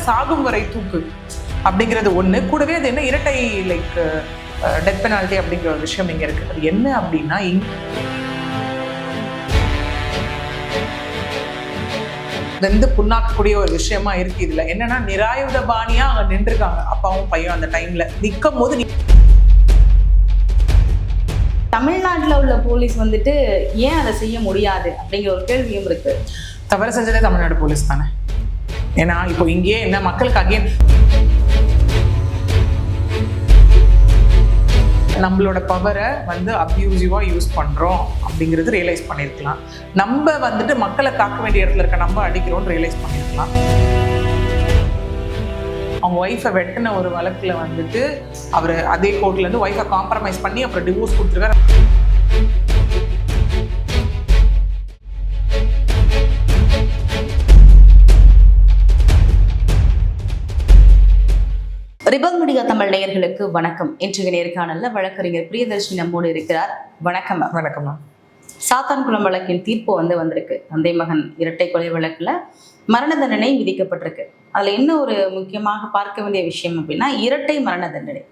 சாகும் வரை தூக்கு அப்படிங்கிறது ஒண்ணு. கூடவே அது என்ன இரட்டை லைக் டெத் பெனால்ட்டி அப்படிங்கிற ஒரு விஷயம் இங்க இருக்கு. அது என்ன அப்படின்னா வெந்து புண்ணாக்கக்கூடிய ஒரு விஷயமா இருக்கு. இதுல என்னன்னா நிராயுத பாணியா அங்க நின்றுருக்காங்க அப்பாவும் பையன். அந்த டைம்ல நிற்கும் போது தமிழ்நாட்டில் உள்ள போலீஸ் வந்துட்டு ஏன் அதை செய்ய முடியாது அப்படிங்கிற ஒரு கேள்வியும் இருக்கு. தவறு செஞ்சதே தமிழ்நாடு போலீஸ் தானே. ஏன்னா இப்போ இங்கேயே என்ன மக்களுக்கு அகைன் நம்மளோட பவரை வந்து அப்யூசிவா யூஸ் பண்றோம் அப்படிங்கிறது ரியலைஸ் பண்ணியிருக்கலாம். நம்ம வந்துட்டு மக்களை காக்க வேண்டிய இடத்துல இருக்க நம்ம அடிக்கிறோம்னு ரியலைஸ் பண்ணியிருக்கலாம். அவங்க ஒய்ஃபை வெட்டின ஒரு வழக்குல வந்துட்டு அவர் அதே கோர்ட்ல இருந்து ஒய்ஃபை காம்ப்ரமைஸ் பண்ணி அப்புறம் டிவோர்ஸ் கொடுத்துருக்காரு. ரிபல் மீடியா தமிழ் நேயர்களுக்கு வணக்கம். இன்றைய நேர்காணல்ல வழக்கறிஞர் பிரியதர்ஷினி நம்மோடு இருக்கிறார். வணக்கம். வணக்கம். சாத்தான்குளம் வழக்கின் தீர்ப்பு வந்திருக்கு. தந்தை மகன் இரட்டை கொலை வழக்குல மரண தண்டனை விதிக்கப்பட்டிருக்கு. அதுல என்ன ஒரு முக்கியமாக பார்க்க வேண்டிய விஷயம் அப்படின்னா இரட்டை மரண தண்டனை.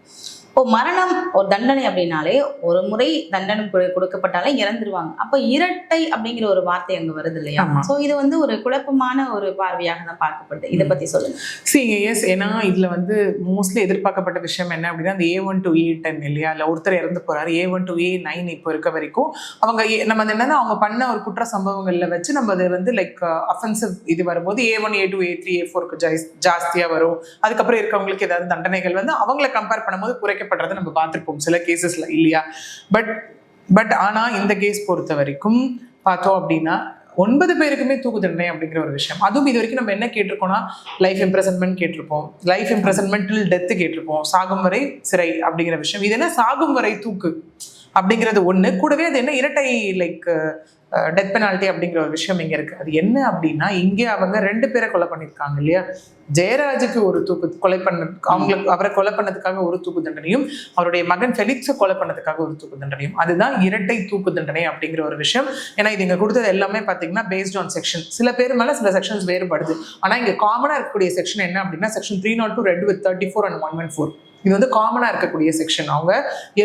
இப்போ மரணம் ஒரு தண்டனை அப்படின்னாலே ஒரு முறை தண்டனை கொடுக்கப்பட்டாலே இறந்துருவாங்க. அப்போ இரட்டை அப்படிங்கிற ஒரு வார்த்தை அங்க வருது இல்லையா? ஸோ இது வந்து ஒரு குழப்பமான ஒரு பார்வையாக தான் பார்க்கப்படுது. இதை பத்தி சொல்லுங்க. எஸ், ஏன்னா இதுல வந்து மோஸ்ட்லி எதிர்பார்க்கப்பட்ட விஷயம் என்ன அப்படின்னா அந்த A1 to A10 இல்லையா? இல்லை ஒருத்தர் இறந்து போறாரு. A1 to A9 இப்போ இருக்க வரைக்கும் அவங்க நம்ம என்னன்னா அவங்க பண்ண ஒரு குற்ற சம்பவங்கள்ல வச்சு நம்ம அதை வந்து லைக் அஃபென்சிவ் இது வரும்போது A1 A2 A3 A4க்கு ஜாஸ்தியா வரும். அதுக்கப்புறம் இருக்கவங்களுக்கு ஏதாவது தண்டனைகள் வந்து அவங்கள கம்பேர் பண்ணும்போது குறைக்கப்படுறதை நம்ம பார்த்துருப்போம் சில கேசஸ்ல இல்லையா? பட் ஆனா இந்த கேஸ் பொறுத்த வரைக்கும் பார்த்தோம் அப்படின்னா 9 பேருக்குமே தூக்கு தண்டனை அப்படிங்கிற ஒரு விஷயம். அதுவும் இது வரைக்கும் நம்ம என்ன கேட்டிருக்கோம்னா லைஃப் இம்ப்ரெசன்மெண்ட் கேட்டிருப்போம், லைஃப் இம்ப்ரெசன்மெண்ட் டில் டெத் கேட்டிருப்போம், சாகும் வரை சிறை அப்படிங்கிற விஷயம். இது என்ன சாகும் வரை தூக்கு அப்படிங்கிறது ஒண்ணு. கூடவே அது என்ன இரட்டை லைக் டெத் பெனால்ட்டி அப்படிங்கிற ஒரு விஷயம் இங்க இருக்கு. அது என்ன அப்படின்னா இங்கே அவங்க 2 பேரை கொலை பண்ணியிருக்காங்க இல்லையா? ஜெயராஜுக்கு ஒரு கொலை அவரை கொலை பண்ணதுக்காக ஒரு தூக்கு தண்டனையும், அவருடைய மகன் ஃபெலிக்ஸை கொலை பண்ணதுக்காக ஒரு தூக்கு தண்டனையும். அதுதான் இரட்டை தூக்கு தண்டனை அப்படிங்கிற ஒரு விஷயம். ஏன்னா இது இங்க கொடுத்தது எல்லாமே பாத்தீங்கன்னா பேஸ்ட் ஆன் செக்ஷன். சில பேர் மேல சில செக்ஷன்ஸ் வேறுபடுது. ஆனா இங்க காமனா இருக்கக்கூடிய செக்ஷன் என்ன அப்படின்னா செக்ஷன் 302 ரெட் வித் 34 and 114. இது வந்து காமனா இருக்கக்கூடிய செக்ஷன் அவங்க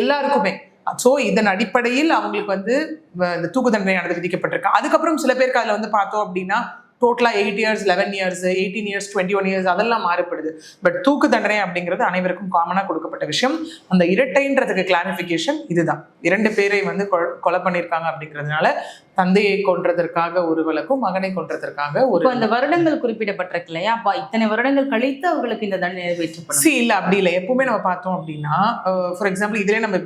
எல்லாருக்குமே. ஸோ இதன் அடிப்படையில் அவங்களுக்கு வந்து இந்த தூக்கு தண்டனையானது விதிக்கப்பட்டிருக்கு. அதுக்கப்புறம் சில பேருக்கு அதில் வந்து பார்த்தோம் அப்படின்னா டோட்டலா 8 years 11 years 18 years 21 years அதெல்லாம் மாறுபடுது. பட் தூக்கு தண்டனை அப்படிங்கிறது அனைவருக்கும் காமனா கொடுக்கப்பட்ட விஷயம். அந்த இரட்டைன்றதுக்கு கிளாரிஃபிகேஷன் இதுதான். 2 பேரை வந்து கொலை பண்ணியிருக்காங்க அப்படிங்கிறதுனால தந்தையை கொன்றதற்காக ஒரு வழக்கும் மகனை கொன்றதற்காக ஒரு அந்த வருடங்கள் குறிப்பிடப்பட்டிருக்கு இல்லையா? அப்ப இத்தனை வருடங்கள் கழித்து அவர்களுக்கு இந்த தண்டனை நிறைவேற்றப்படும். இல்ல அப்படி இல்லை. எப்பவுமே நம்ம பார்த்தோம் அப்படின்னா ஃபார் எக்ஸாம்பிள் இதுலேயே நம்ம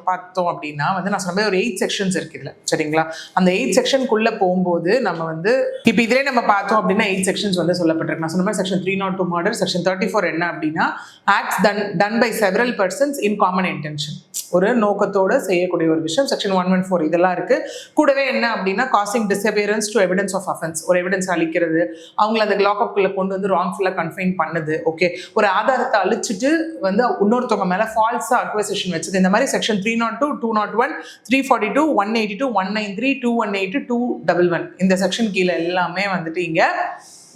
பார்த்தோம் அப்படின்னா வந்து நான் சொன்ன ஒரு 8 செக்ஷன்ஸ் இருக்கு இதுல, சரிங்களா? அந்த 8 செக்ஷனுக்குள்ள போகும்போது நம்ம வந்து இப்ப இதுலேயே நம்ம பார்த்தோம் அப்படின்னா 8 செக்ஷன்ஸ் வந்து சொல்லப்பட்டிருக்கு. நான் சொன்ன மாதிரி செக்ஷன் 302 மர்டர், செக்ஷன் 34 என்ன அப்படின்னா acts done by several persons in common intention, ஒரு நோக்கத்தோட செய்யக்கூடிய ஒரு விஷயம். செக்ஷன் 114 இதெல்லாம் இருக்கு. கூடவே என்ன அப்படின்னா causing disappearance to evidence of offence, ஒரு எவிடன்ஸ் அளிக்கிறது, அவங்களை அந்த லாக்அப்குள்ள கொண்டு வந்து ராங்ஃபுல்லா கன்ஃபைன் பண்ணுது, ஓகே, ஒரு ஆதாரத்தை அழிச்சிட்டு வந்து இன்னொருத்தவங்க மேல ஃபால்ஸா அக்வசிஷன் வச்சது. இந்த மாதிரி செக்ஷன் 302 201 342 182 193 218 211 இந்த செக்ஷன் கீழே எல்லாமே வந்துட்டு இங்க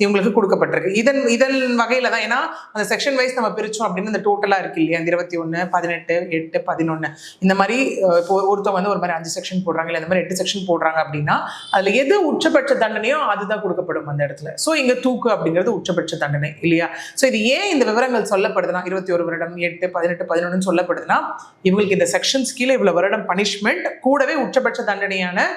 இவங்களுக்கு கொடுக்கப்பட்டிருக்கு. இதன் வகையில தான். ஏன்னா அந்த செக்ஷன் வைஸ் நம்ம பிரிச்சோம் அப்படின்னு இந்த டோட்டலா இருக்கு இல்லையா? 21 18 8 11 இந்த மாதிரி இப்போ ஒருத்தவங்க வந்து ஒரு மாதிரி 5 செக்ஷன் போடுறாங்க, இல்லை இந்த மாதிரி 8 செக்ஷன் போடுறாங்க அப்படின்னா அதுல எது உச்சபட்ச தண்டனையோ அதுதான் கொடுக்கப்படும் அந்த இடத்துல. ஸோ இங்க தூக்கு அப்படிங்கிறது உச்சபட்ச தண்டனை இல்லையா? ஸோ இது ஏன் இந்த விவரங்கள் சொல்லப்படுதுன்னா 21 வருடம் 8 18 11 சொல்லப்படுதுன்னா இவங்களுக்கு இந்த செக்ஷன்ஸ் கீழே இவ்வளவு வருடம் பனிஷ்மெண்ட், கூடவே உச்சபட்ச தண்டனையான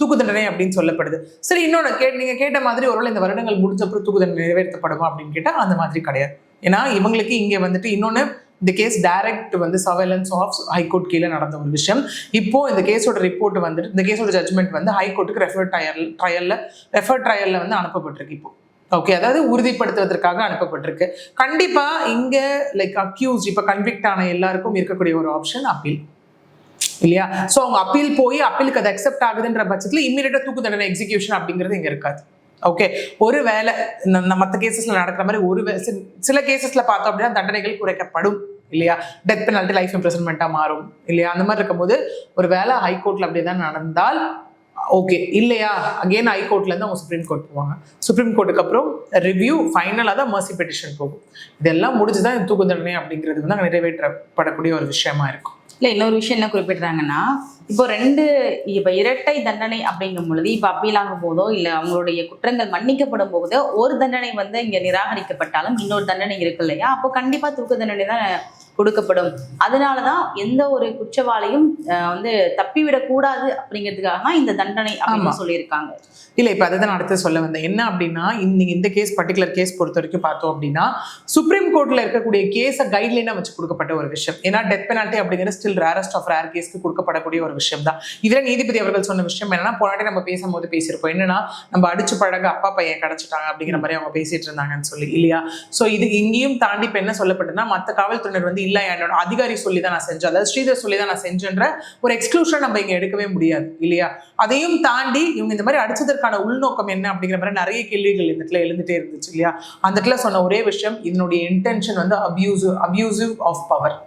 தூக்கு தண்டனை அப்படின்னு சொல்லப்படுது. சரி, இன்னொன்று நீங்க கேட்ட மாதிரி ஒருவேளை இந்த வருடங்கள் முடிஞ்சப்பறம் தூக்கு தண்டனை நிறைவேற்றப்படுமா அப்படின்னு கேட்டா அந்த மாதிரி கிடையாது. ஏன்னா இவங்களுக்கு இங்க வந்துட்டு இன்னொன்னு இந்த கேஸ் டைரக்ட் வந்து சர்வேலன்ஸ் ஆஃப் ஹைகோர்ட் கீழே நடந்த ஒரு விஷயம். இப்போ இந்த கேஸோட ரிப்போர்ட் வந்துட்டு இந்த கேஸோட ஜட்மெண்ட் வந்து ஹைகோர்ட்டுக்கு ரெஃபர் ட்ரையல்ல வந்து அனுப்பப்பட்டிருக்கு இப்போ. ஓகே, அதாவது உறுதிப்படுத்துவதற்காக அனுப்பப்பட்டிருக்கு. கண்டிப்பா இங்க லைக் அக்யூஸ்ட் இப்ப கன்விக்ட் ஆன எல்லாருக்கும் இருக்கக்கூடிய ஒரு ஆப்ஷன் அப்பீல் இல்லையா? சோ அவங்க அப்பீல் போய் அப்பீலுக்கு அது அக்செப்ட் ஆகுதுன்ற பட்சத்துல இம்மீடியட்டா தூக்கு தண்டனை எக்ஸிகியூஷன் அப்படிங்கிறது இங்க இருக்காது. ஓகே, ஒரு வேலை மற்ற கேசஸ்ல நடக்கிற மாதிரி சில கேசஸ்ல பார்த்தோம் அப்படின்னா தண்டனைகள் குறைக்கப்படும் இல்லையா? டெத் பெனால்ட்டி லைஃப் இம்ப்ரெசன்மெண்டா மாறும் இல்லையா? அந்த மாதிரி இருக்கும்போது ஒரு வேலை ஹைகோர்ட்ல அப்படிதான் நடந்தால் ஓகே இல்லையா அகெயின் ஹைகோர்ட்லேருந்து அவங்க சுப்ரீம் கோர்ட் போவாங்க. சுப்ரீம் கோர்ட்டுக்கு அப்புறம் ரிவ்யூ ஃபைனலாக தான் மர்சி பெட்டிஷன் போகும். இதெல்லாம் முடிஞ்சு தான் தூக்கு தண்டனை அப்படிங்கிறது வந்து அங்கே நிறைவேற்றப்படக்கூடிய ஒரு விஷயமா இருக்கும். இல்லை, இன்னொரு விஷயம் என்ன குறிப்பிடுறாங்கன்னா, இப்போ இரட்டை தண்டனை அப்படிங்கும் பொழுது இப்போ அப்பீல் ஆகும் போதோ இல்லை அவங்களுடைய குற்றங்கள் மன்னிக்கப்படும் போதோ ஒரு தண்டனை வந்து இங்கே நிராகரிக்கப்பட்டாலும் இன்னொரு தண்டனை இருக்கு இல்லையா? அப்போ கண்டிப்பாக தூக்கு தண்டனை தான் கொடுக்கப்படும். அதனாலதான் எந்த ஒரு குற்றவாளியும் வந்து தப்பிவிடக்கூடாது அப்படிங்கிறதுக்காக தான் இந்த தண்டனை அப்படின்னு சொல்லியிருக்காங்க. இல்லை, இப்போ அதை தான் அடுத்து சொல்ல வந்தேன். என்ன அப்படின்னா, இன்னைக்கு இந்த கேஸ் பர்டிகுலர் கேஸ் பொறுத்த வரைக்கும் பார்த்தோம் அப்படின்னா சுப்ரீம் கோர்ட்டில் இருக்கக்கூடிய கேஸை கைட்லைனாக வச்சு கொடுக்கப்பட்ட ஒரு விஷயம். ஏன்னா டெத் பெனால்ட்டி அப்படிங்கிற ஸ்டில் ரேரஸ்ட் ஆஃப் ரேர் கேஸ்க்கு கொடுக்கப்படக்கூடிய ஒரு விஷயம் தான். இதில் நீதிபதி அவர்கள் சொன்ன விஷயம் என்னன்னா, போனாட்டி நம்ம பேசும்போது பேசியிருப்போம். என்னன்னா, நம்ம அடிச்சு பழக அப்பா பையன் கிடைச்சிட்டாங்க அப்படிங்கிற மாதிரி அவங்க பேசிட்டு இருந்தாங்கன்னு சொல்லி இல்லையா? ஸோ இது இங்கேயும் தாண்டி இப்போ என்ன சொல்லப்பட்டதுன்னா, மற்ற காவல்துறையினர் வந்து இல்லை என்னோட அதிகாரி சொல்லி தான் நான் செஞ்சேன், அதாவது ஸ்ரீதர் சொல்லி தான் நான் செஞ்சேன்ற ஒரு எக்ஸ்க்ளூஷன் நம்ம இங்கே எடுக்கவே முடியாது இல்லையா? அதையும் தாண்டி இவங்க இந்த மாதிரி அடிச்சதற்கான உள்நோக்கம் என்ன அப்படிங்கிற மாதிரி நிறைய கேள்விகள் இந்த இடத்துல எழுந்துட்டே இருந்துச்சு இல்லையா? அந்த இடத்துல சொன்ன ஒரே விஷயம், இதனுடைய இன்டென்ஷன் வந்து அபியூசிவ் ஆஃப் பவர்.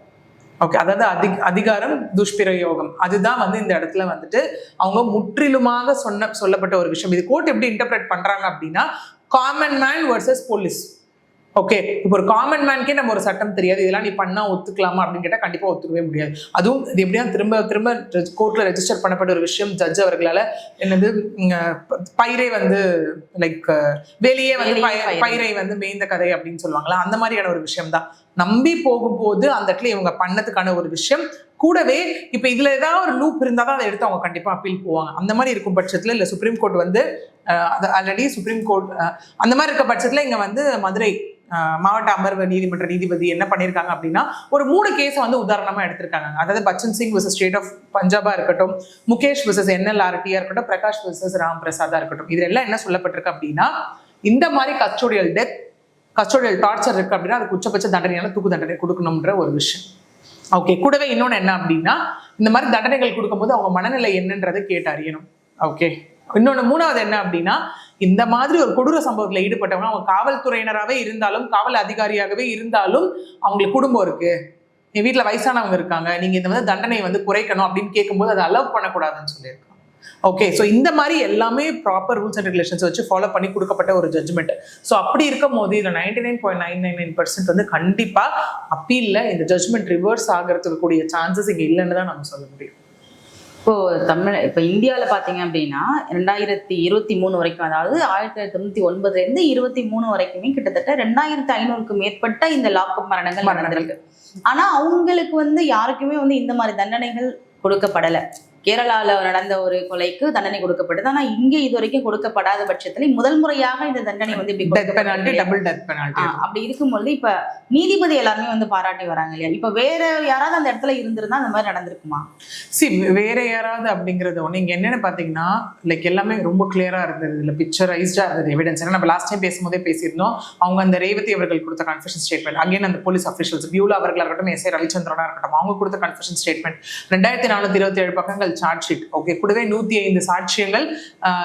ஓகே, அதாவது அதிகாரம் துஷ்பிரயோகம். அதுதான் வந்து இந்த இடத்துல வந்துட்டு அவங்க முற்றிலுமாக சொல்லப்பட்ட ஒரு விஷயம். இது கோர்ட் எப்படி இன்டர்பிரேட் பண்றாங்க அப்படின்னா, common man versus police. Okay, இப்போ ஒரு காமன் மேனுக்கே நம்ம ஒரு சட்டம் தெரியாது, இதெல்லாம் நீ பண்ணா ஒத்துக்கலாமா அப்படின்னு கேட்டால் கண்டிப்பாக ஒத்துக்கவே முடியாது. அதுவும் இது எப்படியா திரும்ப திரும்ப கோர்ட்டில் ரெஜிஸ்டர் பண்ணப்பட்ட ஒரு விஷயம். ஜட்ஜ் அவர்களால் என்னது பயிரை வந்து லைக் வெளியே வந்து பயிரை வந்து மேய்ந்த கதை அப்படின்னு சொல்லுவாங்களா, அந்த மாதிரியான ஒரு விஷயம் தான். நம்பி போகும்போது அந்த இடத்துல இவங்க பண்ணதுக்கான ஒரு விஷயம். கூடவே இப்போ இதுல ஏதாவது ஒரு லூப் இருந்தால் தான் அதை எடுத்து அவங்க கண்டிப்பாக அப்பீல் போவாங்க. அந்த மாதிரி இருக்கும் பட்சத்தில் இல்லை சுப்ரீம் கோர்ட் வந்து ஆல்ரெடி சுப்ரீம் கோர்ட் அந்த மாதிரி இருக்க பட்சத்தில் இங்கே வந்து மதுரை மாவட்ட அமர்வு நீதிமன்ற நீதிபதி என்ன பண்ணியிருக்காங்க அப்படின்னா, ஒரு 3 கேஸை வந்து உதாரணமாக எடுத்திருக்காங்க. அதாவது Bachan Singh versus state of பஞ்சாபா இருக்கட்டும், முகேஷ் வர்சஸ் NLRTயா இருக்கட்டும், பிரகாஷ் வர்சஸ் ராம் பிரசாதா இருக்கட்டும். இதுல எல்லாம் என்ன சொல்லப்பட்டிருக்கு அப்படின்னா, இந்த மாதிரி கஸ்டோடியல் டெத், கஸ்டோடியல் டார்ச்சர் இருக்கு அப்படின்னா அதுக்கு உச்சபட்ச தண்டனையான தூக்கு தண்டனை கொடுக்கணும்ன்ற ஒரு விஷயம். ஓகே, கூடவே இன்னொன்று என்ன அப்படின்னா, இந்த மாதிரி தண்டனைகள் கொடுக்கும்போது அவங்க மனநிலை என்னன்றதை கேட்டு அறியணும். ஓகே, இன்னொன்று 3வது என்ன அப்படின்னா, இந்த மாதிரி ஒரு கொடூர சம்பவத்தில் ஈடுபட்டவங்க அவங்க காவல்துறையினராகவே இருந்தாலும் காவல் அதிகாரியாகவே இருந்தாலும் அவங்களுக்கு குடும்பம் இருக்கு, என் வீட்டில் வயசானவங்க இருக்காங்க, நீங்க இந்த மாதிரி தண்டனையை வந்து குறைக்கணும் அப்படின்னு கேட்கும்போது அதை அலோவ் பண்ணக்கூடாதுன்னு சொல்லியிருக்காங்க. ஓகே, ஸோ இந்த மாதிரி எல்லாமே ப்ராப்பர் ரூல்ஸ் அண்ட் ரெகுலேஷன்ஸ் வச்சு ஃபாலோ பண்ணி கொடுக்கப்பட்ட ஒரு ஜட்ஜ்மெண்ட். ஸோ அப்படி இருக்கும் போது இதில் 99.999% வந்து கண்டிப்பாக அப்பீலில் இந்த ஜட்ஜ்மெண்ட் ரிவர்ஸ் ஆகிறதுக்கு கூடிய சான்சஸ் இங்கே இல்லைன்னு தான் நம்ம சொல்ல முடியும். இப்போ இந்தியாவில் பார்த்தீங்க அப்படின்னா 2023 வரைக்கும், அதாவது 1999 23 வரைக்குமே கிட்டத்தட்ட 2500க்கும் மேற்பட்ட இந்த லாக்அப் மரணங்கள் நடந்திருக்கு. ஆனா அவங்களுக்கு வந்து யாருக்குமே வந்து இந்த மாதிரி தண்டனைகள் கொடுக்கப்படலை. கேரளால நடந்த ஒரு கொலைக்கு தண்டனை கொடுக்கப்பட்டது. ஆனா இங்க இது வரைக்கும் கொடுக்கப்படாத பட்சத்துல முதல் முறையாக இந்த தண்டனை வந்து அப்படி இருக்கும்போது இப்ப நீதிபதி எல்லாருமே வந்து பாராட்டி வராங்க இல்லையா? இப்ப வேற யாராவது அந்த இடத்துல இருந்திருந்தா அந்த மாதிரி நடந்திருக்குமா? வேற யாராவது அப்படிங்கறது ஒண்ணு. இங்க என்னன்னு பாத்தீங்கன்னா, லைக் எல்லாமே ரொம்ப கிளியரா இருந்தது, இல்ல பிக்சரைஸ்டா இருந்தது எவிடன்ஸ். ஏன்னா நம்ம லாஸ்ட் டைம் பேசும்போதே பேசியிருந்தோம், அவங்க அந்த ரேவதி அவர்கள் கொடுத்த கன்ஃபெஷன் ஸ்டேட்மெண்ட், அகைன் அந்த போலீஸ் அஃபிஷியல்ஸ் பியூலா அவர்களா இருக்கட்டும், எஸ்ஐ ரவிச்சந்திரனா இருக்கட்டும், அவங்க கொடுத்த கன்ஃபெஷன் ஸ்டேட்மெண்ட் 2427 பக்கங்கள் சார்ஜ் ஷீட். ஓகே, கூடவே 105 சாட்சியங்கள்,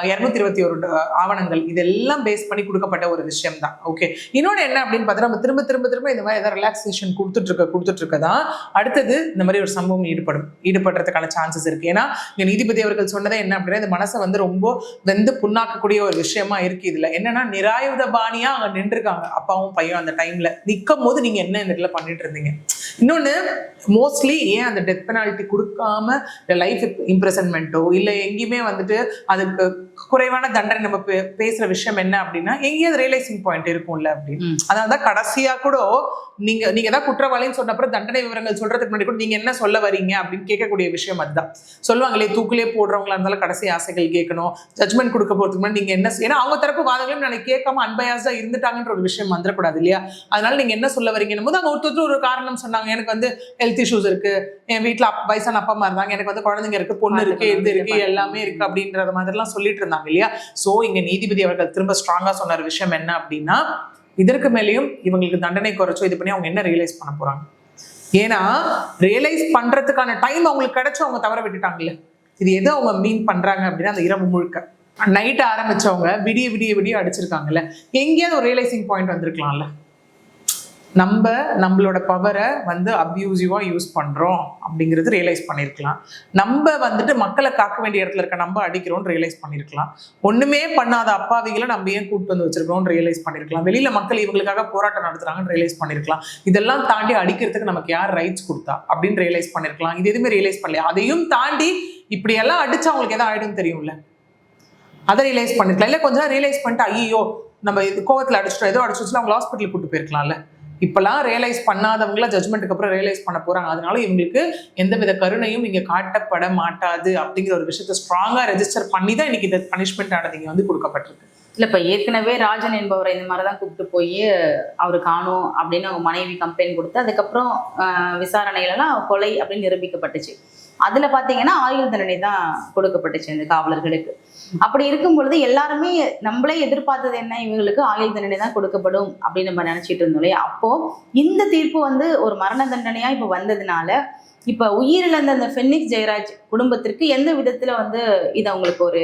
221 ஆவணங்கள், இதெல்லாம் பேஸ் பண்ணி கொடுக்கப்பட்ட ஒரு விஷயம் தான். ஓகே, இன்னொன்று என்ன அப்படின்னு பார்த்தா, நம்ம திரும்ப திரும்ப திரும்ப இந்த மாதிரி ஏதாவது ரிலாக்ஸேஷன் கொடுத்துட்டு இருக்கதான் அடுத்தது இந்த மாதிரி ஒரு சம்பவம் ஈடுபடுறதுக்கான சான்சஸ் இருக்கு. ஏன்னா இங்க நீதிபதி அவர்கள் சொன்னதே என்ன அப்படின்னா, இந்த மனசை வந்து ரொம்ப வெந்து புண்ணாக்கக்கூடிய ஒரு விஷயமா இருக்கு. இதுல என்னன்னா, நிராயுத பாணியா அங்க நின்றுருக்காங்க அப்பாவும் பையன். அந்த டைம்ல நிற்கும் போது நீங்க என்ன இந்த இடத்துல பண்ணிட்டு இருந்தீங்க? இன்னொன்னு, மோஸ்ட்லி ஏன் அந்த டெத் பெனால்ட்டி கொடுக்காம லைஃப் இம்ப்ரெசன்மெண்ட்டோ இல்லை எங்கேயுமே வந்துட்டு அதுக்கு குறைவான தண்டனை நம்ம பேசுற விஷயம் என்ன அப்படின்னா, எங்கேயாவது ரியலைசிங் பாயிண்ட் இருக்கும்ல அப்படின்னு. அதனாலதான் கடைசியா கூட நீங்க ஏதாவது குற்றவாளின்னு சொன்ன அப்புறம் தண்டனை விவரங்கள் சொல்றதுக்கு முன்னாடி கூட நீங்க என்ன சொல்ல வரீங்க அப்படின்னு கேட்கக்கூடிய விஷயம் அதுதான். சொல்லுவாங்களே, தூக்கிலே போடுறவங்களா இருந்தாலும் கடைசி ஆசைகள் கேட்கணும், ஜட்மெண்ட் கொடுக்க போறதுக்கு முன்னாடி நீங்க என்ன, ஏன்னா அவங்க தரப்பு வாதங்களையும் நான் கேட்காம அன்பயாஸா இருந்துட்டாங்கன்ற ஒரு விஷயம் வந்துடக்கூடாது இல்லையா? அதனால நீங்க என்ன சொல்ல வரீங்கன்னு போது அங்க ஒருத்தர் ஒரு காரணம் சொன்னாங்க, எனக்கு வந்து ஹெல்த் இஷ்யூஸ் இருக்கு, என் வீட்டுல வயசான அப்பா அம்மா இருந்தாங்க, எனக்கு வந்து குழந்தைங்க இருக்கு, பொண்ணு இருக்கு, இது இருக்கு, எல்லாமே இருக்கு அப்படின்றத மாதிரிலாம் சொல்லிட்டு இருந்தாங்க இல்லையா? சோ இங்க நீதிபதி அவர்கள் திரும்ப ஸ்ட்ராங்கா சொன்ன விஷயம் என்ன அப்படின்னா, இதற்கு மேலேயும் இவங்களுக்கு தண்டனை குறைச்சோ இது பண்ணி அவங்க என்ன ரியலைஸ் பண்ண போறாங்க? ஏன்னா ரியலைஸ் பண்றதுக்கான டைம் அவங்களுக்கு கிடைச்சோ அவங்க தவற விட்டுட்டாங்கல்ல. இது எது அவங்க மீன் பண்றாங்க அப்படின்னா, அந்த இரவு முழுக்க நைட் ஆரம்பிச்சவங்க விடிய விடிய விடிய அடிச்சிருக்காங்கல்ல, எங்கேயாவது ஒரு ரியலைசிங் பாயிண்ட் வந்திருக்கலாம்ல. நம்மளோட பவரை வந்து அப்யூசிவா யூஸ் பண்றோம் அப்படிங்கிறது ரியலைஸ் பண்ணியிருக்கலாம். நம்ம வந்துட்டு மக்களை காக்க வேண்டிய இடத்துல இருக்க நம்ம அடிக்கிறோம்னு ரியலைஸ் பண்ணியிருக்கலாம். ஒண்ணுமே பண்ணாத அப்பாவிகளை நம்ம ஏன் கூட்டு வந்து வச்சிருக்கோம்னு ரியலைஸ் பண்ணியிருக்கலாம். வெளியில மக்கள் இவங்களுக்காக போராட்டம் நடத்துறாங்கன்னு ரியலைஸ் பண்ணியிருக்கலாம். இதெல்லாம் தாண்டி அடிக்கிறதுக்கு நமக்கு யார் ரைட்ஸ் கொடுத்தா அப்படின்னு ரியலைஸ் பண்ணியிருக்கலாம். இது எதுவுமே ரியலைஸ் பண்ணல. அதையும் தாண்டி இப்படியெல்லாம் அடிச்சா அவங்களுக்கு எதாவது ஆயிடும் தெரியும்ல, அதை ரியலைஸ் பண்ணிருக்கலாம். இல்லை கொஞ்சம் ரியலைஸ் பண்ணிட்டு ஐயோ நம்ம இது கோவத்தில் அடிச்சிட்டோம் ஏதோ அடிச்சுட்டு அவங்க ஹாஸ்பிட்டலுக்கு கூட்டு போயிருக்கலாம்ல. இப்பெல்லாம் ரியலைஸ் பண்ணாதவங்களா ஜட்மெண்ட்டுக்கு அப்புறம் ரியலைஸ் பண்ண போறாங்க. அதனால இவங்களுக்கு எந்தவித கருணையும் இங்க காட்டப்பட மாட்டாது அப்படிங்கிற ஒரு விஷயத்த ஸ்ட்ராங்கா ரெஜிஸ்டர் பண்ணி தான் இன்னைக்கு இந்த பனிஷ்மெண்ட் ஆனது இங்க வந்து கொடுக்கப்பட்டிருக்கு. இல்லை இப்போ ஏற்கனவே ராஜன் என்பவரை இந்த மாதிரி தான் கூப்பிட்டு போய் அவர் காணும் அப்படின்னு அவங்க மனைவி கம்ப்ளைண்ட் கொடுத்து அதுக்கப்புறம் விசாரணையிலலாம் கொலை அப்படின்னு நிரூபிக்கப்பட்டுச்சு. அதுல பாத்தீங்கன்னா ஆயுள் தண்டனை தான் கொடுக்கப்பட்டுச்சு இந்த காவலர்களுக்கு. அப்படி இருக்கும் பொழுது எல்லாருமே நம்மளே எதிர்பார்த்தது என்ன, இவங்களுக்கு ஆயுள் தண்டனை தான் கொடுக்கப்படும் அப்படின்னு நம்ம நினைச்சிட்டு இருந்தோம் இல்லையா. அப்போ இந்த தீர்ப்பு வந்து ஒரு மரண தண்டனையா இப்ப வந்ததுனால இப்ப உயிரிழந்த அந்த ஃபெனிக்ஸ் ஜெயராஜ் குடும்பத்திற்கு எந்த விதத்துல வந்து இது அவங்களுக்கு ஒரு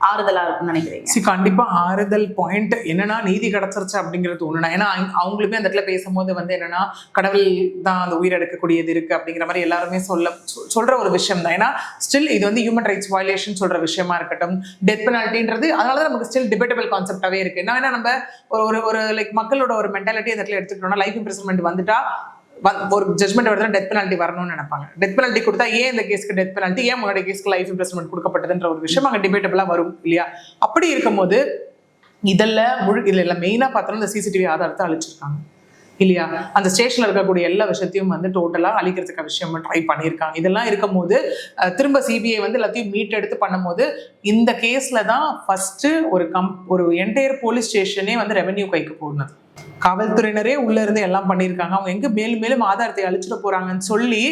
ஆறுதலா இருக்கும்னு நினைக்கிறீங்க? கண்டிப்பா ஆறுதல் பாயிண்ட் என்னன்னா நீதி கிடைச்சிருச்சு அப்படிங்கிறது ஒண்ணுனா. ஏன்னா அவங்களுமே அந்த இடத்துல பேசும்போது வந்து என்னன்னா கடவுள் தான் அந்த உயிர் எடுக்கக்கூடியது இருக்கு அப்படிங்கிற மாதிரி எல்லாருமே சொல்ற ஒரு விஷயம் தான். ஏன்னா ஸ்டில் இது வந்து ஹியூமன் ரைட்ஸ் வயலேஷன் சொல்ற விஷயமா இருக்கட்டும், டெத் பெனால்ட்டின்றது அதனாலதான் நமக்கு ஸ்டில் டிபேட்டபிள் கான்செப்டாவே இருக்கு. ஏன்னா நம்ம ஒரு லைக் மக்களோட ஒரு மென்டாலிட்டி அந்த இடத்துல எடுத்துக்கிட்டோம்னா லைஃப் இம்ப்ரிசன்மெண்ட் வந்துட்டா ஒரு ஜட்மெண்ட் வருதுன்னா டெத் பெனால்ட்டி வரணும்னு நினைப்பாங்க. டெத் பெனால்ட்டி கொடுத்தா ஏன் இந்த கேஸ்க்கு டெத் பெனால்ட்டி, ஏன் முன்னாடி கேஸ்க்கு லைஃப் இம்ப்ரிசன்மெண்ட் கொடுக்கப்பட்டதுன்ற ஒரு விஷயம் அங்கே டிபேட்டபிளா வரும் இல்லையா. அப்படி இருக்கும்போது இதுல மெயினா பார்த்தோம்னா இந்த சிசிடிவி ஆதாரத்தை அழிச்சிருக்காங்க இல்லையா. அந்த ஸ்டேஷன்ல இருக்கக்கூடிய எல்லா விஷயத்தையும் வந்து டோட்டலா அழிக்கிறதுக்கு விஷயம் ட்ரை பண்ணியிருக்காங்க. இதெல்லாம் இருக்கும் போது திரும்ப சிபிஐ வந்து எல்லாத்தையும் மீட் எடுத்து பண்ணும்போது இந்த கேஸ்ல தான் ஃபர்ஸ்ட் ஒரு என்டையர் போலீஸ் ஸ்டேஷனே வந்து ரெவென்யூ கைக்கு போனது. காவல்துறையினரே உள்ள இருந்து எல்லாம் பண்ணியிருக்காங்க. அவங்க எங்க மேலும் மேலும் ஆதாரத்தை அழிச்சிட போறாங்கன்னு சொல்லி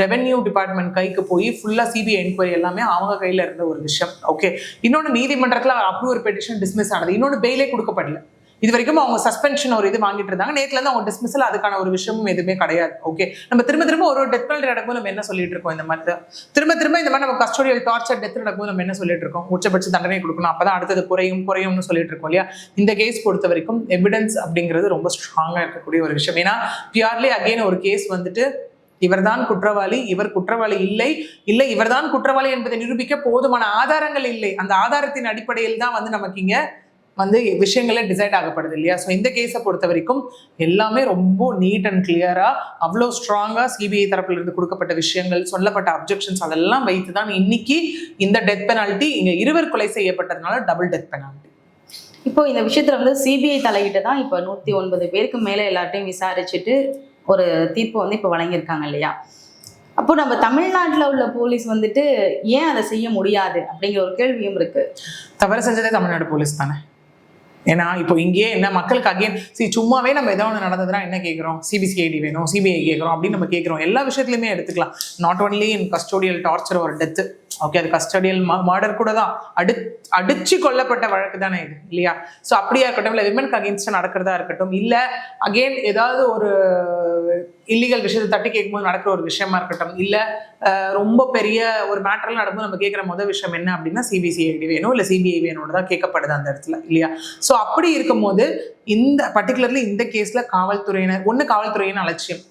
ரெவென்யூ டிபார்ட்மெண்ட் கைக்கு போய் ஃபுல்லா சிபிஐ என்கொயரி எல்லாமே அவங்க கையில இருந்த ஒரு விஷயம். ஓகே, இன்னொன்னு நீதிமன்றத்துல அப்படி ஒரு பெட்டிஷன் டிஸ்மிஸ் ஆனது, இன்னொன்று பெயிலே கொடுக்கப்படல. இது வரைக்கும் அவங்க சஸ்பென்ஷன் ஒரு இது வாங்கிட்டு இருந்தாங்க. நேற்றுல இருந்து அவங்க டிஸ்மிஸல் அதுக்கான ஒரு விஷயமும் எதுவுமே கிடையாது. ஓகே, நம்ம திரும்ப ஒரு டெத் பெனால்ட்டி நடக்கும்போது நம்ம என்ன சொல்லிட்டு இருக்கோம், இந்த மாதிரி திரும்ப இந்த மாதிரி நம்ம கஸ்டோடியல் டார்ச்சர் டெத் நடக்கும்போது நம்ம என்ன சொல்லிட்டு இருக்கோம், உச்சபட்ச தண்டனை கொடுக்கணும், அப்பதான் அடுத்தது குறையும்னு சொல்லிட்டு இருக்கோம் இல்லையா. இந்த கேஸ் பொறுத்த வரைக்கும் எவிடன்ஸ் அப்படிங்கிறது ரொம்ப ஸ்ட்ராங்கா இருக்கக்கூடிய ஒரு விஷயம். ஏன்னா பியூர்லி அகெயின் ஒரு கேஸ் வந்துட்டு இவர்தான் குற்றவாளி, இவர் குற்றவாளி இல்லை இவர்தான் குற்றவாளி என்பதை நிரூபிக்க போதுமான ஆதாரங்கள் இல்லை. அந்த ஆதாரத்தின் அடிப்படையில் தான் வந்து நமக்கு இங்க வந்து விஷயங்களே டிசைட் ஆகப்படுது இல்லையா. ஸோ இந்த கேஸை பொறுத்த வரைக்கும் எல்லாமே ரொம்ப நீட் அண்ட் கிளியரா அவ்வளோ ஸ்ட்ராங்கா சிபிஐ தரப்புல இருந்து கொடுக்கப்பட்ட விஷயங்கள், சொல்லப்பட்ட அப்ஜெக்ஷன்ஸ் அதெல்லாம் வைத்து தான் இன்னைக்கு இந்த டெத் பெனால்ட்டி இங்க இருவர் கொலை செய்யப்பட்டதுனால டபுள் டெத் பெனால்ட்டி. இப்போ இந்த விஷயத்துல வந்து சிபிஐ தலையிட்டு தான் இப்போ 109 பேருக்கு மேல எல்லார்ட்டையும் விசாரிச்சுட்டு ஒரு தீர்ப்பு வந்து இப்போ வழங்கியிருக்காங்க இல்லையா. அப்போ நம்ம தமிழ்நாட்டில் உள்ள போலீஸ் வந்துட்டு ஏன் அதை செய்ய முடியாது அப்படிங்கிற ஒரு கேள்வியும் இருக்கு. தவறு செஞ்சதே தமிழ்நாடு போலீஸ் தானே. ஏன்னா இப்போ இங்கேயே என்ன மக்களுக்கு அகெயின் சும்மாவே நம்ம ஏதோ ஒன்று நடந்ததுன்னா என்ன கேட்குறோம், சிபிசிஐடி வேணும், சிபிஐ கேட்குறோம் அப்படின்னு நம்ம கேட்குறோம். எல்லா விஷயத்துலையுமே எடுத்துக்கலாம். Not only in custodial torture ஒரு டெத்து. ஓகே, அது கஸ்டடியல் மர்டர் கூட தான், அடிச்சு கொல்லப்பட்ட வழக்கு தானே இது இல்லையா. ஸோ அப்படியா இருக்கட்டும், இல்லை விமனுக்கு அகேன்ஸ்டாக நடக்கிறதா இருக்கட்டும், இல்லை அகெயின் ஏதாவது ஒரு இல்லீகல் விஷயத்தை தட்டி கேட்கும்போது நடக்கிற ஒரு விஷயமா இருக்கட்டும், இல்லை ரொம்ப பெரிய ஒரு மேட்டர்லாம் நடக்கும்போது நம்ம கேட்குற முதல் விஷயம் என்ன அப்படின்னா சிபிசிஐடி வேணும் இல்லை சிபிஐ வேணும்னு தான் கேட்கப்படுது அந்த இடத்துல இல்லையா. ஸோ அப்படி இருக்கும்போது இந்த பர்டிகுலர்லி இந்த கேஸ்ல காவல்துறையினர் அலட்சியம்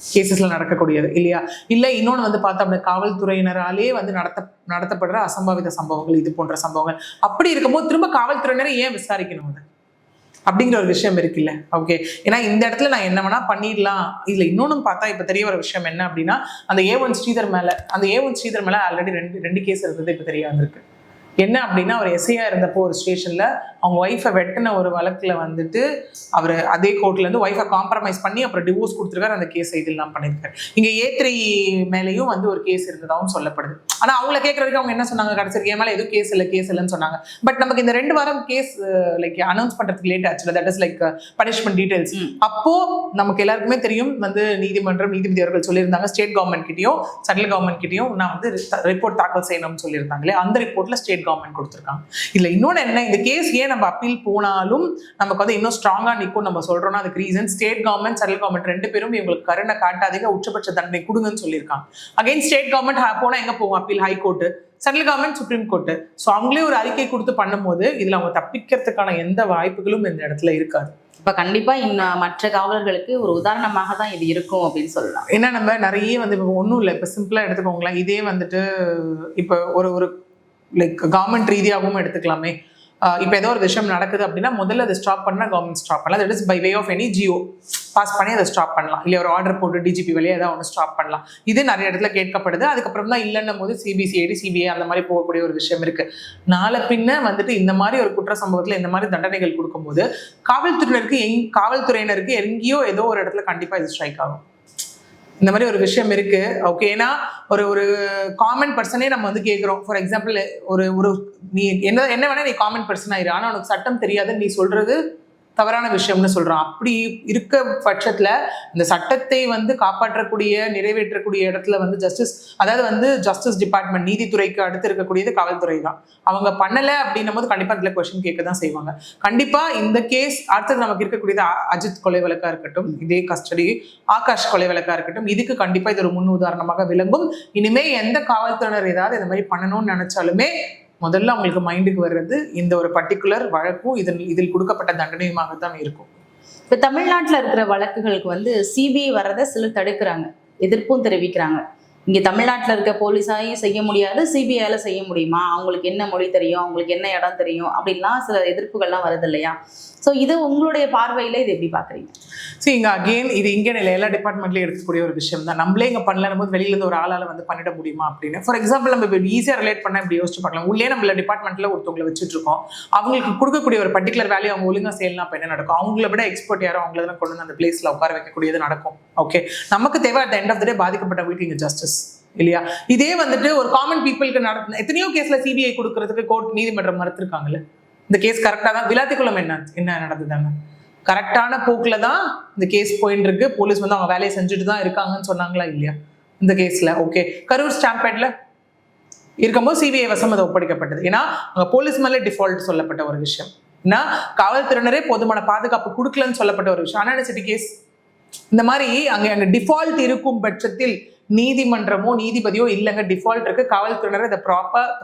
கேசஸ்ல நடக்கக்கூடியது இல்லையா. இல்லை இன்னொன்று வந்து பார்த்தோம் அப்படின்னா காவல்துறையினராலே வந்து நடத்தப்படுற அசம்பாவித சம்பவங்கள், இது போன்ற சம்பவங்கள். அப்படி இருக்கும்போது திரும்ப காவல்துறையினரை ஏன் விசாரிக்கணும் அது அப்படிங்கிற ஒரு விஷயம் இருக்குல்ல. ஓகே, ஏன்னா இந்த இடத்துல நான் என்ன வேணா பண்ணிடலாம். இதுல இன்னொன்னு பார்த்தா இப்ப தெரிய வர விஷயம் என்ன அப்படின்னா அந்த A1 ஸ்ரீதர் மேல ஆல்ரெடி ரெண்டு கேஸ் இருந்தது இப்ப தெரிய வந்திருக்கு. என்ன அப்படின்னா அவர் எஸ்ஐயா இருந்தப்போ ஒரு ஸ்டேஷன்ல அவங்க ஒய்ஃபை வெட்டின ஒரு வழக்குல வந்துட்டு அவர் அதே கோர்ட்ல இருந்து ஒய்ஃபை காம்ப்ரமைஸ் பண்ணி அப்புறம் டிவோர்ஸ் கொடுத்துருக்காரு. அந்த கேஸ் இதெல்லாம் பண்ணியிருக்காரு. இங்க A3 மேலேயும் வந்து ஒரு கேஸ் இருந்ததாகவும் சொல்லப்படுது. ஆனா அவங்கள கேட்கறதுக்கு அவங்க என்ன சொன்னாங்க, கடைசிக்கு என் மேல எதுவும் கேஸ் இல்லைன்னு சொன்னாங்க. பட் நமக்கு இந்த 2 வாரம் கேஸ் லைக் அனௌன்ஸ் பண்றதுக்கு லேட் ஆச்சு. That is like punishment details. அப்போ நமக்கு எல்லாருக்குமே தெரியும் வந்து நீதிபதி அவர்கள் சொல்லியிருந்தாங்க ஸ்டேட் கவர்மெண்ட் கிட்டயும் சென்ட்ரல் கவர்மெண்ட் கிட்டயும் நான் வந்து ரிப்போர்ட் தாக்கல் செய்யணும்னு சொல்லியிருந்தாங்களே. அந்த ரிப்போர்ட்ல ஸ்டேட் கவர்மெண்ட் கொடுத்துருக்காங்க. இதுல இன்னொன்னு என்ன, இந்த கேஸ் ஏன் நம்ம அப்பீல் போனாலும் நமக்கு வந்து இன்னும் ஸ்ட்ராங்கா நிற்கும் நம்ம சொல்றோம்னா அதுக்கு reason state government central government 2 பேரும் இவங்களுக்கு கருணை காட்டாதீங்க, உச்சபட்ச தண்டனை கொடுங்கன்னு சொல்லியிருக்காங்க. அகைன் ஸ்டேட் கவர்மெண்ட் போனா எங்க போகும் appeal, high court. Central government supreme court. So அவங்களே ஒரு அறிக்கை கொடுத்து பண்ணும்போது இதுல அவங்க தப்பிக்கிறதுக்கான எந்த வாய்ப்புகளும் இந்த இடத்துல இருக்காது. இப்ப கண்டிப்பா இன்னும் மற்ற காவலர்களுக்கு ஒரு உதாரணமாக தான் இது இருக்கும் அப்படின்னு சொல்லலாம். ஏன்னா நம்ம நிறைய வந்து இப்போ ஒன்றும் இல்லை, இப்போ சிம்பிளா எடுத்துக்கோங்களேன். இதே வந்துட்டு இப்போ ஒரு லைக் கவர்மெண்ட் ரீதியாகவும் எடுத்துக்கலாமே. இப்போ ஏதோ ஒரு விஷயம் நடக்குது அப்படின்னா முதல்ல அதை ஸ்டாப் பண்ணால் கவர்மெண்ட் ஸ்டாப் பண்ணலாம். That is by way of any GO pass பண்ணி அதை ஸ்டாப் பண்ணலாம். இல்லை ஒரு ஆர்டர் போட்டு டிஜிபி வழியாக ஏதாவது ஒன்று ஸ்டாப் பண்ணலாம். இது நிறைய இடத்துல கேட்கப்படுது. அதுக்கப்புறம் தான் இல்லைன்னும் போது சிபிசிஐடி சிபிஐ அந்த மாதிரி போகக்கூடிய ஒரு விஷயம் இருக்கு. நாளை பின்ன வந்துட்டு இந்த மாதிரி ஒரு குற்ற சம்பவத்தில் இந்த மாதிரி தண்டனைகள் கொடுக்கும்போது காவல்துறையினருக்கு எங்கேயோ ஏதோ ஒரு இடத்துல கண்டிப்பாக இது ஸ்ட்ரைக் ஆகும். இந்த மாதிரி ஒரு விஷயம் இருக்கு. ஓகே, ஏன்னா ஒரு காமன் பர்சனே நம்ம வந்து கேட்குறோம். ஃபார் எக்ஸாம்பிள் ஒரு நீ என்ன வேணா நீ காமன் பர்சன் ஆயிரு, ஆனால் உனக்கு சட்டம் தெரியாதுன்னு நீ சொல்றது தவறான விஷயம்னு சொல்றான். அப்படி இருக்க பட்சத்துல இந்த சட்டத்தை வந்து காப்பாற்றக்கூடிய நிறைவேற்றக்கூடிய இடத்துல வந்து ஜஸ்டிஸ் டிபார்ட்மெண்ட், நீதித்துறைக்கு அடுத்து இருக்கக்கூடியது காவல்துறை தான். அவங்க பண்ணல அப்படின்னும் போது கண்டிப்பா இதுல கொஸ்டின் கேட்க தான் செய்வாங்க. கண்டிப்பா இந்த கேஸ் அடுத்தது நமக்கு இருக்கக்கூடியது அஜித் கொலை வழக்கா இருக்கட்டும், இதே கஸ்டடி ஆகாஷ் கொலை வழக்கா இருக்கட்டும், இதுக்கு கண்டிப்பா இது ஒரு முன் உதாரணமாக விளங்கும். இனிமே எந்த காவல்துறையினர் ஏதாவது இந்த மாதிரி பண்ணணும்னு நினைச்சாலுமே முதல்ல அவங்களுக்கு மைண்டுக்கு வர்றது இந்த ஒரு பர்டிகுலர் வழக்கும் இதில் கொடுக்கப்பட்ட தண்டனையுமாக தான் இருக்கும். இப்போ தமிழ்நாட்டில் இருக்கிற வழக்குகளுக்கு வந்து சிபிஐ வர்றதை சிலர் தடுக்கிறாங்க, எதிர்ப்பும் தெரிவிக்கிறாங்க. இங்கே தமிழ்நாட்டில் இருக்க போலீஸாரையும் செய்ய முடியாது, சிபிஐல செய்ய முடியுமா, அவங்களுக்கு என்ன மொழி தெரியும், அவங்களுக்கு என்ன இடம் தெரியும் அப்படின்லாம் சில எதிர்ப்புகள்லாம் வருது இல்லையா? ஸோ இது உங்களுடைய பார்வையில் இது எப்படி பார்க்குறீங்க? இங்கே அகெயின் இது இங்கே இல்லை, எல்லா டிபார்ட்மெண்ட்லேயும் எடுக்கக்கூடிய ஒரு விஷயம் தான். நம்மளே இங்கே பண்ணலாம் போது வெளியிலேருந்து ஒரு ஆளால் வந்து பண்ணிட முடியுமா அப்படின்னு. ஃபார் எக்ஸாம்பிள் நம்ம இப்போ ஈஸியாக ரிலேட் பண்ணால் இப்படி யோசிச்சு பார்க்கலாம். உள்ளே நம்மள டிபார்ட்மெண்ட்டில் ஒருத்தவங்களை வச்சுட்டு இருக்கோம், அவங்களுக்கு கொடுக்கக்கூடிய ஒரு பர்டிகுலர் வேல்யூ அவங்க ஒழுங்காக செய்யலாம். அப்போ என்ன நடக்கும்? அவங்கள விட எக்ஸ்பர்ட் யாரோ அவங்கள தான் கொண்டு வந்து அந்த பிளேஸில் உட்கார வைக்கக்கூடியது நடக்கும். ஓகே, நமக்கு தேவை at the end of the day பாதிக்கப்பட்டவங்களுக்கு இங்கே ஜஸ்டிஸ் இல்லையா? இதே வந்துட்டு ஒரு காமன் பீப்புளுக்கு நடந்த எத்தனையோ கேஸ்ல சிபிஐ கொடுக்கறதுக்கு கோர்ட் நீதிமன்றம் மறுத்திருக்காங்கல்ல. இந்த கேஸ் கரெக்டாக தான், விளாத்திக்குளம் என்ன நடந்ததுதாங்க, கரெக்டான போக்கில் தான் இந்த கேஸ் போயின்னு இருக்கு. போலீஸ் வந்து அவங்க வேலையை செஞ்சுட்டு தான் இருக்காங்கன்னு சொன்னாங்களா இல்லையா இந்த கேஸ்ல? ஓகே, கரூர் ஸ்டாம்பேட்ல இருக்கும்போது சிபிஐ வசம் அது ஒப்படைக்கப்பட்டது. ஏன்னா அங்கே போலீஸ் மேலே டிஃபால்ட் சொல்லப்பட்ட ஒரு விஷயம், ஏன்னா காவல்துறையினரே போதுமான பாதுகாப்பு கொடுக்கலன்னு சொல்லப்பட்ட ஒரு விஷயம். அண்ணா சிட்டி கேஸ் இந்த மாதிரி அங்கே டிஃபால்ட் இருக்கும் பட்சத்தில் நீதிமன்றமோ நீதிபதியோ இல்லைங்க டிஃபால்ட் இருக்கு, காவல்துறையினர் இதை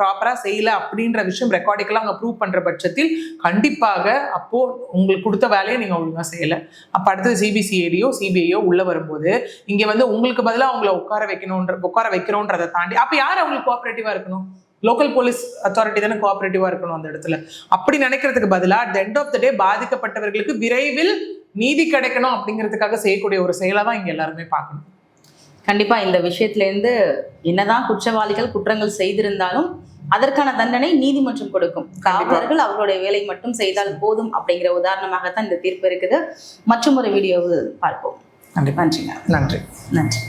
ப்ராப்பரா செய்யல அப்படின்ற விஷயம் ரெக்கார்டிக்கெல்லாம் அவங்க ப்ரூவ் பண்ற பட்சத்தில் கண்டிப்பாக அப்போ உங்களுக்கு கொடுத்த வேலையை நீங்க ஒழுங்கா செய்யல. அப்ப அடுத்தது சிபிசிஐடியோ சிபிஐயோ உள்ள வரும்போது இங்க வந்து உங்களுக்கு பதிலாக அவங்களை உட்கார வைக்கணும்ன்றதை தாண்டி அப்ப யார் அவங்களுக்கு கோஆபரேட்டிவா இருக்கணும்? லோக்கல் போலீஸ் அத்தாரிட்டி தானே கோஆபரேட்டிவா இருக்கணும் அந்த இடத்துல. அப்படி நினைக்கிறதுக்கு பதிலாக at the end of the day பாதிக்கப்பட்டவர்களுக்கு விரைவில் நீதி கிடைக்கணும் அப்படிங்கிறதுக்காக செய்யக்கூடிய ஒரு செயலை தான் இங்க எல்லாருமே பார்க்கணும். கண்டிப்பா இந்த விஷயத்திலேருந்து என்னதான் குற்றவாளிகள் குற்றங்கள் செய்திருந்தாலும் அதற்கான தண்டனை நீதிமன்றம் கொடுக்கும். காவலர்கள் அவர்களுடைய வேலை மட்டும் செய்தால் போதும் அப்படிங்கிற உதாரணமாகத்தான் இந்த தீர்ப்பு இருக்குது. மற்றும் ஒரு வீடியோவில் பார்ப்போம். நன்றி. நன்றிங்க. நன்றி. நன்றி.